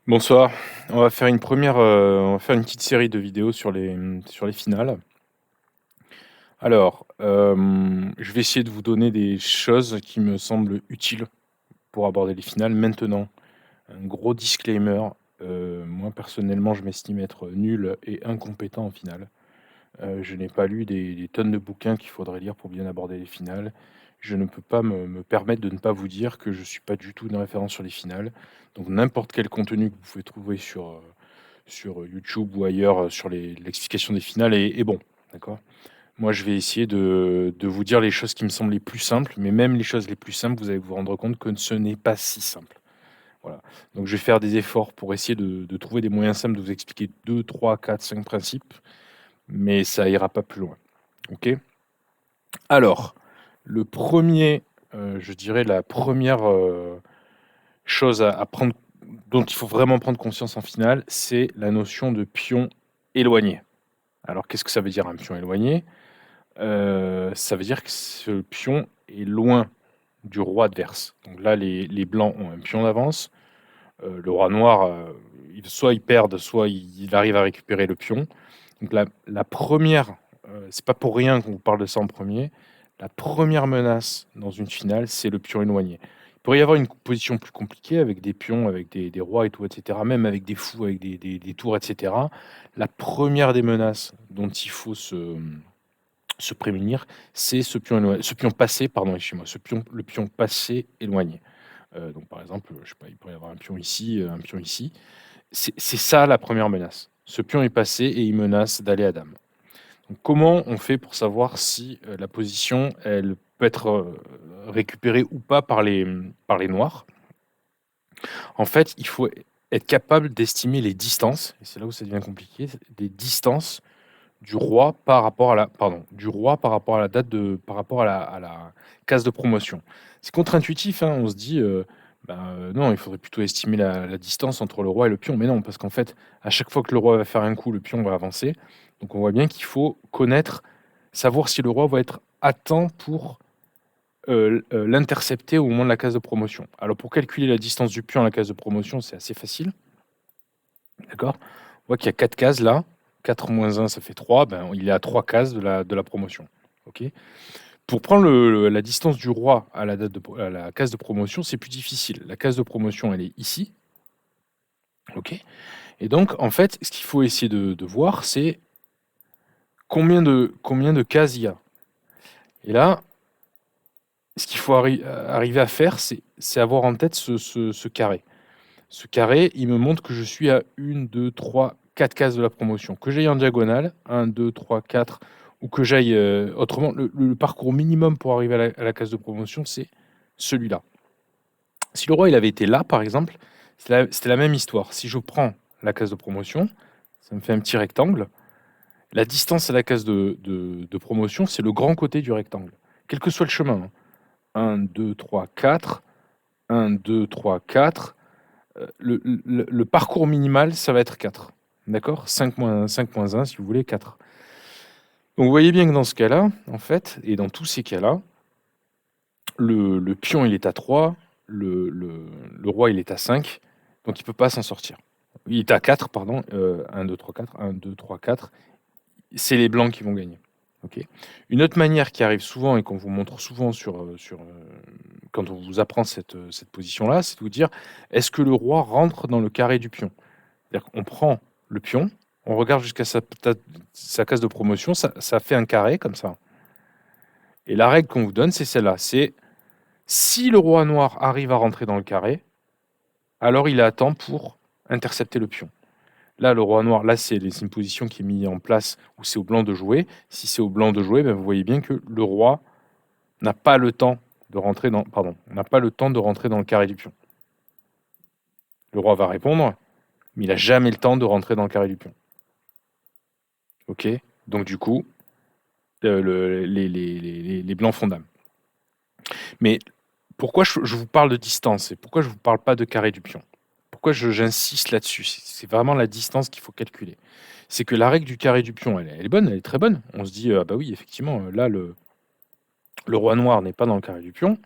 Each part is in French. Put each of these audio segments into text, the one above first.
Bonsoir. On va faire une petite série de vidéos sur les finales. Alors, je vais essayer de vous donner des choses qui me semblent utiles pour aborder les finales. Maintenant, un gros disclaimer, moi personnellement, je m'estime être nul et incompétent en finale. Je n'ai pas lu des tonnes de bouquins qu'il faudrait lire pour bien aborder les finales. Je ne peux pas me permettre de ne pas vous dire que je suis pas du tout une référence sur les finales. Donc n'importe quel contenu que vous pouvez trouver sur YouTube ou ailleurs, sur l'explication des finales est bon, d'accord? Moi, je vais essayer de vous dire les choses qui me semblent les plus simples, mais même les choses les plus simples, vous allez vous rendre compte que ce n'est pas si simple. Voilà. Donc je vais faire des efforts pour essayer de trouver des moyens simples de vous expliquer 2, 3, 4, 5 principes, mais ça ira pas plus loin. OK? Alors, le premier, je dirais la première chose à prendre dont il faut vraiment prendre conscience en finale, c'est la notion de pion éloigné. Alors qu'est-ce que ça veut dire un pion éloigné? Ça veut dire que ce pion est loin du roi adverse. Donc là, les blancs ont un pion d'avance, le roi noir, soit ils perdent, soit il arrive à récupérer le pion. Donc la 1re, c'est pas pour rien qu'on vous parle de ça en premier. La première menace dans une finale, c'est le pion éloigné. Il pourrait y avoir une position plus compliquée avec des pions, avec des rois et tout et cetera, même avec des fous, avec des tours et cetera. La première des menaces dont il faut se prémunir, c'est ce pion passé, pardon, excusez-moi, le pion passé éloigné. Donc par exemple, je sais pas, il pourrait y avoir un pion ici, un pion ici. C'est ça la première menace. Ce pion est passé et il menace d'aller à dame. Donc comment on fait pour savoir si, la position, elle peut être, récupérée ou pas par les noirs? En fait, il faut être capable d'estimer les distances, et c'est là où ça devient compliqué, des distances du roi par rapport à la date de par rapport à la case de promotion. C'est contre-intuitif, hein, on se dit, non, il faudrait plutôt estimer la distance entre le roi et le pion. Mais non, parce qu'en fait, à chaque fois que le roi va faire un coup, le pion va avancer. Donc on voit bien qu'il faut savoir si le roi va être à temps pour, l'intercepter au moment de la case de promotion. Alors pour calculer la distance du pion à la case de promotion, c'est assez facile, d'accord? On voit qu'il y a 4 cases là. 4 moins 1, ça fait 3. Ben, il est à 3 cases de la promotion. OK? Pour prendre la distance du roi à la case de promotion, c'est plus difficile. La case de promotion, elle est ici. OK? Et donc, en fait, ce qu'il faut essayer de voir, c'est combien de cases il y a. Et là, ce qu'il faut arriver à faire, c'est avoir en tête ce carré. Ce carré, il me montre que je suis à 1, 2, 3, 4 cases de la promotion. Que j'aille en diagonale, 1, 2, 3, 4, ou que j'aille autrement, le parcours minimum pour arriver à la case de promotion, c'est celui-là. Si le roi il avait été là, par exemple, c'était la même histoire. Si je prends la case de promotion, ça me fait un petit rectangle. La distance à la case de promotion, c'est le grand côté du rectangle, quel que soit le chemin. 1, 2, 3, 4, 1, 2, 3, 4. Le parcours minimal, ça va être 4. D'accord? 5 moins 1, si vous voulez, 4. Donc vous voyez bien que dans ce cas-là, en fait, et dans tous ces cas-là, le pion, il est à 3, le roi, il est à 5, donc il peut pas s'en sortir. Il est à 4, pardon, 1, 2, 3, 4, 1, 2, 3, 4. C'est les blancs qui vont gagner. OK? Une autre manière qui arrive souvent et qu'on vous montre souvent quand on vous apprend cette position-là, c'est de vous dire: «Est-ce que le roi rentre dans le carré du pion?» C'est-à-dire qu'on prend le pion, on regarde jusqu'à sa case de promotion, ça fait un carré comme ça. Et la règle qu'on vous donne, c'est celle-là, c'est si le roi noir arrive à rentrer dans le carré, alors il est à temps pour intercepter le pion. Là, le roi noir, là, c'est une position qui est mise en place où c'est au blanc de jouer. Si c'est au blanc de jouer, ben, vous voyez bien que le roi n'a pas le temps n'a pas le temps de rentrer dans le carré du pion. Le roi va répondre, mais il a jamais le temps de rentrer dans le carré du pion. OK? Donc du coup, les blancs font dame. Mais pourquoi je vous parle de distance et pourquoi je vous parle pas de carré du pion? Pourquoi j'insiste là-dessus? C'est vraiment la distance qu'il faut calculer. C'est que la règle du carré du pion, elle est bonne, elle est très bonne. On se dit: «Ah bah oui, effectivement, là, le roi noir n'est pas dans le carré du pion,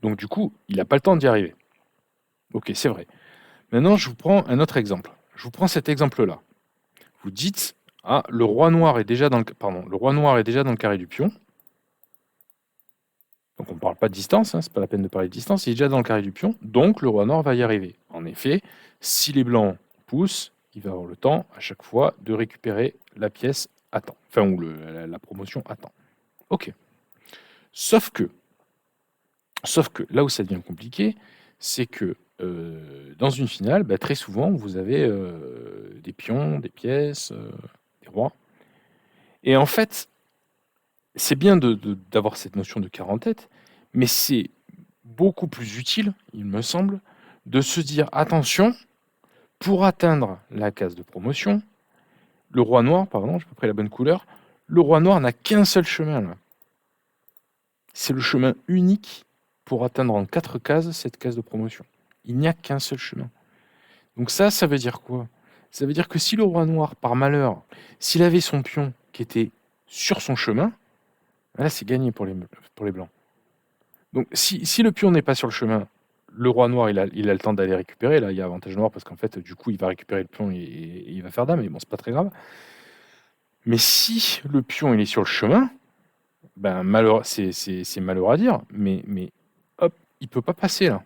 donc du coup, il a pas le temps d'y arriver». OK, c'est vrai. Maintenant, je vous prends un autre exemple. Je vous prends cet exemple-là. Vous dites, ah, le roi noir est déjà dans le carré du pion. Donc on ne parle pas de distance, hein, c'est pas la peine de parler de distance, il est déjà dans le carré du pion, donc le roi noir va y arriver. En effet, si les blancs poussent, il va avoir le temps à chaque fois de récupérer la pièce à temps, enfin ou la promotion à temps. Ok. Sauf que là où ça devient compliqué, c'est que dans une finale, bah, très souvent, vous avez des pions, des pièces, des rois. Et en fait, c'est bien d'avoir cette notion de quart en tête, mais c'est beaucoup plus utile, il me semble, de se dire attention, pour atteindre la case de promotion, le roi noir, pardon, j'ai pas pris la bonne couleur, le roi noir n'a qu'un seul chemin là. C'est le chemin unique pour atteindre en 4 cases cette case de promotion. Il n'y a qu'un seul chemin. Donc ça veut dire quoi? Ça veut dire que si le roi noir, par malheur, s'il avait son pion qui était sur son chemin, là c'est gagné pour les blancs. Donc si le pion n'est pas sur le chemin, le roi noir il a le temps d'aller récupérer. Là il y a avantage noir parce qu'en fait du coup il va récupérer le pion et il va faire dame, mais bon c'est pas très grave. Mais si le pion il est sur le chemin, ben malheur, c'est malheureux à dire, mais hop, il peut pas passer là.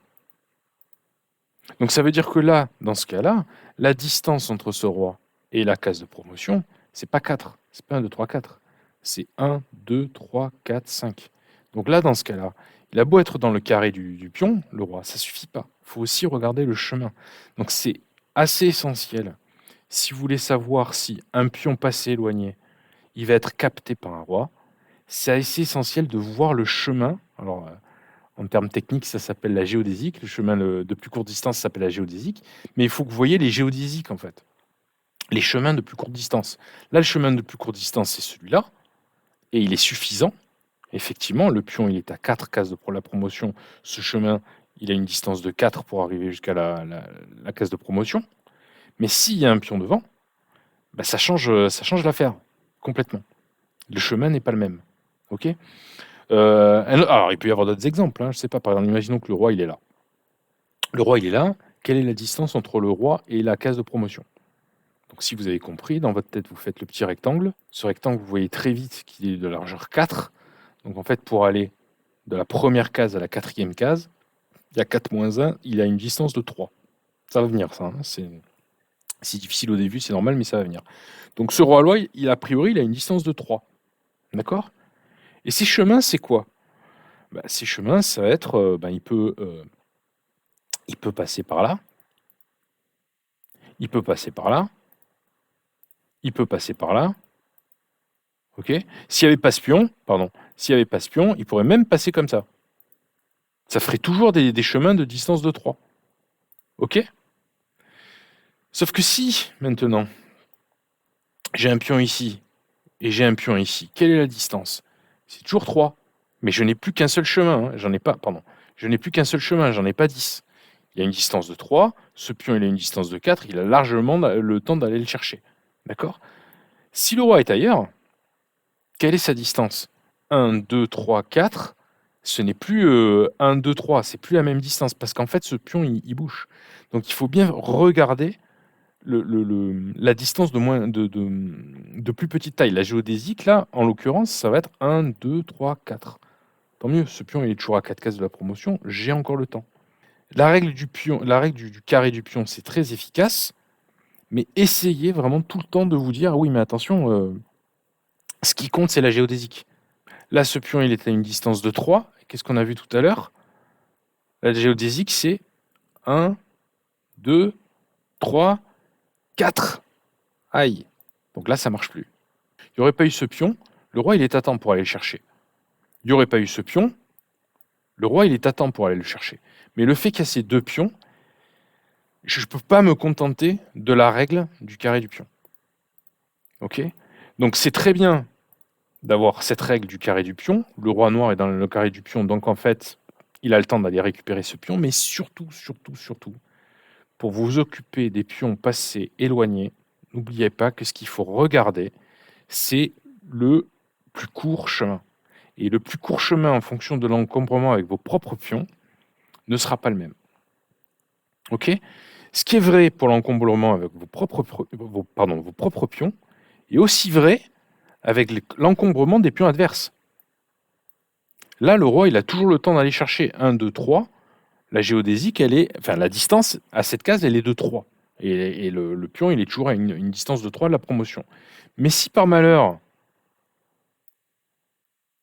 Donc ça veut dire que là, dans ce cas-là, la distance entre ce roi et la case de promotion, c'est pas 4, c'est pas 1, 2, 3, 4. C'est 1, 2, 3, 4, 5. Donc là, dans ce cas-là, il a beau être dans le carré du pion, le roi, ça suffit pas. Il faut aussi regarder le chemin. Donc c'est assez essentiel. Si vous voulez savoir si un pion passé éloigné, il va être capté par un roi, c'est assez essentiel de voir le chemin. Alors, en termes techniques, ça s'appelle la géodésique. Le chemin de plus courte distance s'appelle la géodésique. Mais il faut que vous voyez les géodésiques, en fait. Les chemins de plus courte distance. Là, le chemin de plus courte distance, c'est celui-là. Et il est suffisant. Effectivement, le pion, il est à 4 cases pour la promotion. Ce chemin, il a une distance de 4 pour arriver jusqu'à la case de promotion. Mais s'il y a un pion devant, bah, ça change l'affaire complètement. Le chemin n'est pas le même. Ok. Alors, il peut y avoir d'autres exemples. Je ne sais pas. Par exemple, imaginons que le roi, il est là. Le roi, il est là. Quelle est la distance entre le roi et la case de promotion? Donc, si vous avez compris, dans votre tête, vous faites le petit rectangle. Ce rectangle, vous voyez très vite qu'il est de largeur 4. Donc, en fait, pour aller de la première case à la 4e case, il y a 4 moins 1, il a une distance de 3. Ça va venir, ça. C'est difficile au début, c'est normal, mais ça va venir. Donc, ce roi-là, a priori, il a une distance de 3. D'accord? Et ces chemins, c'est quoi? Ces chemins, ça va être, il peut passer par là, il peut passer par là, il peut passer par là. Ok. S'il n'y avait pas ce pion, il pourrait même passer comme ça. Ça ferait toujours des chemins de distance de 3. Ok. Sauf que si, maintenant, j'ai un pion ici et j'ai un pion ici, quelle est la distance? C'est toujours 3. Mais je n'ai plus qu'un seul chemin. Je n'ai plus qu'un seul chemin, j'en ai pas 10. Il y a une distance de 3, ce pion il a une distance de 4, il a largement le temps d'aller le chercher. D'accord? Si le roi est ailleurs, quelle est sa distance? 1, 2, 3, 4. Ce n'est plus 1, 2, 3, c'est plus la même distance parce qu'en fait ce pion il bouge. Donc il faut bien regarder la distance de plus petite taille. La géodésique, là, en l'occurrence, ça va être 1, 2, 3, 4. Tant mieux, ce pion il est toujours à 4 cases de la promotion, j'ai encore le temps. La règle du pion, la règle du carré du pion, c'est très efficace, mais essayez vraiment tout le temps de vous dire ah oui, mais attention, ce qui compte, c'est la géodésique. Là, ce pion, il est à une distance de 3. Qu'est-ce qu'on a vu tout à l'heure? La géodésique, c'est 1, 2, 3, 4. Aïe. Donc là, ça marche plus. Il n'y aurait pas eu ce pion, le roi, il est à temps pour aller le chercher. Il n'y aurait pas eu ce pion, le roi, il est à temps pour aller le chercher. Mais le fait qu'il y a ces deux pions, je ne peux pas me contenter de la règle du carré du pion. Ok? Donc c'est très bien d'avoir cette règle du carré du pion. Le roi noir est dans le carré du pion, donc en fait, il a le temps d'aller récupérer ce pion, mais surtout, pour vous occuper des pions passés éloignés, n'oubliez pas que ce qu'il faut regarder, c'est le plus court chemin. Et le plus court chemin en fonction de l'encombrement avec vos propres pions ne sera pas le même. Ok? Ce qui est vrai pour l'encombrement avec vos propres pions est aussi vrai avec l'encombrement des pions adverses. Là, le roi, il a toujours le temps d'aller chercher 1, 2, 3. La géodésique, la distance à cette case, elle est de 3. Et le pion, il est toujours à une distance de 3 de la promotion. Mais si par malheur,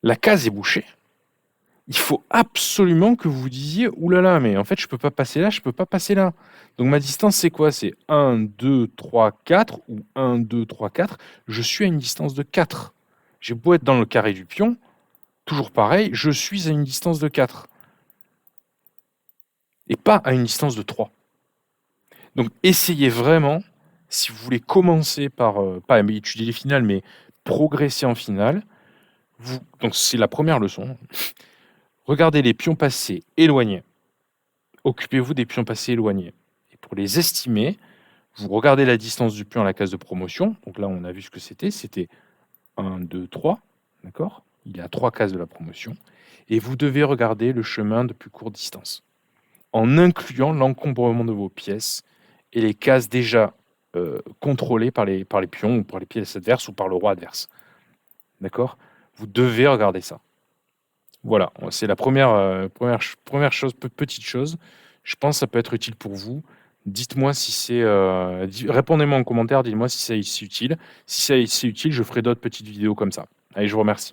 la case est bouchée, il faut absolument que vous vous disiez, oulala, mais en fait, je peux pas passer là, je peux pas passer là. Donc ma distance, c'est quoi? C'est 1, 2, 3, 4 ou 1, 2, 3, 4. Je suis à une distance de 4. J'ai beau être dans le carré du pion, toujours pareil, je suis à une distance de 4. Et pas à une distance de 3. Donc essayez vraiment, si vous voulez commencer par, pas étudier les finales, mais progresser en finale, donc c'est la première leçon. Regardez les pions passés éloignés. Occupez-vous des pions passés éloignés. Et pour les estimer, vous regardez la distance du pion à la case de promotion. Donc là, on a vu ce que c'était. C'était 1, 2, 3. D'accord? Il est à 3 cases de la promotion. Et vous devez regarder le chemin de plus courte distance, en incluant l'encombrement de vos pièces et les cases déjà contrôlées par les pions ou par les pièces adverses ou par le roi adverse. D'accord? Vous devez regarder ça. Voilà, c'est la première chose, petite chose. Je pense que ça peut être utile pour vous. Dites-moi si c'est... répondez-moi en commentaire, dites-moi si c'est utile. Si c'est utile, je ferai d'autres petites vidéos comme ça. Allez, je vous remercie.